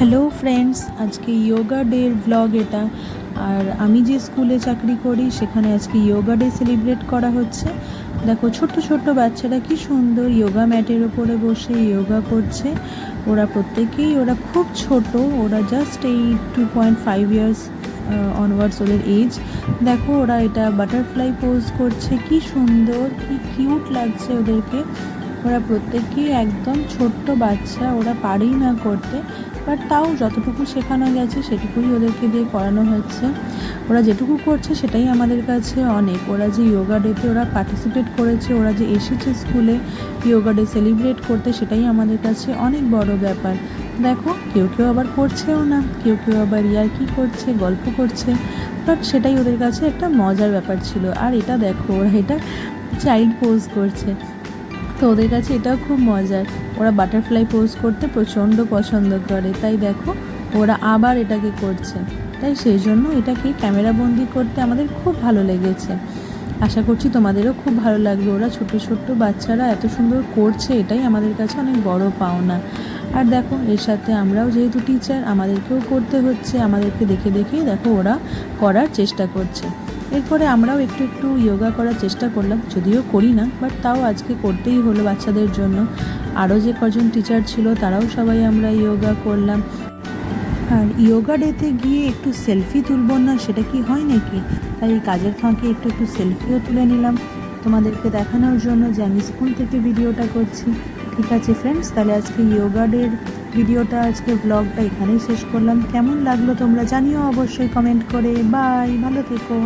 Hello friends, আজকে yoga ডের blog এটা। আর আমি যে স্কুলে চাকরি করি সেখানে আজকে ইয়োগা ডে সেলিব্রেট করা হচ্ছে। দেখো ছোট্ট ছোট্ট বাচ্চারা কি সুন্দর ইয়োগা ম্যাটের ওপরে বসে ইয়োগা করছে। ওরা খুব ছোট, ওরা জাস্ট এই 2.5 ইয়ার্স অনওয়ার্ডস ওদের এজ। দেখো ওরা এটা বাটারফ্লাই পোজ করছে, কি সুন্দর, কি কিউট লাগছে ওদেরকে। ওরা প্রত্যেকেই একদম ছোট্ট বাচ্চা, ওরা পারেই না করতে, বাট তাও যতটুকু শেখানো গেছে সেটুকুই ওদেরকে দিয়ে করানো হচ্ছে। ওরা যেটুকু করছে সেটাই আমাদের কাছে অনেক। ওরা যে ইয়োগা ডেতে ওরা পার্টিসিপেট করেছে, ওরা যে এসেছে স্কুলে ইয়োগা ডে সেলিব্রেট করতে, সেটাই আমাদের কাছে অনেক বড় ব্যাপার। দেখো কেউ কেউ আবার করছেও না, কেউ কেউ আবার ইয়ার্কি করছে, গল্প করছে, বাট সেটাই ওদের কাছে একটা মজার ব্যাপার ছিল। আর এটা দেখো ওরা এটা চাইল্ড পোজ করছে, তো ওদের কাছে এটাও খুব মজার। ওরা বাটারফ্লাই পোজ করতে প্রচণ্ড পছন্দ করে, তাই দেখো ওরা আবার এটাকে করছে। তাই সেই জন্য এটাকে ক্যামেরাবন্দি করতে আমাদের খুব ভালো লেগেছে। আশা করছি তোমাদেরও খুব ভালো লাগবে। ওরা ছোট ছোট্ট বাচ্চারা এত সুন্দর করছে, এটাই আমাদের কাছে অনেক বড় পাওনা। আর দেখো এর সাথে আমরাও যেহেতু টিচার, আমাদেরকেও করতে হচ্ছে, আমাদেরকে দেখে দেখেই দেখো ওরা করার চেষ্টা করছে। এরপরে আমরাও একটু একটু ইয়োগা করার চেষ্টা করলাম, যদিও করি না, বাট তাও আজকে করতেই হলো বাচ্চাদের জন্য। আরও যে কজন টিচার ছিল তারাও সবাই আমরা ইয়োগা করলাম। আর ইয়োগা ডেতে গিয়ে একটু সেলফি তুলব না, সেটা কি হয় নাকি? তাই কাজের ফাঁকে একটু একটু সেলফিও তুলে নিলাম তোমাদেরকে দেখানোর জন্য যে আমি স্কুল থেকে ভিডিওটা করছি। ঠিক আছে ফ্রেন্ডস, তাহলে আজকে ইয়োগা ডের ভিডিওটা, আজকে ব্লগটা এখানেই শেষ করলাম। কেমন লাগলো তোমরা জানিও অবশ্যই কমেন্ট করে। বাই, ভালো থেকো।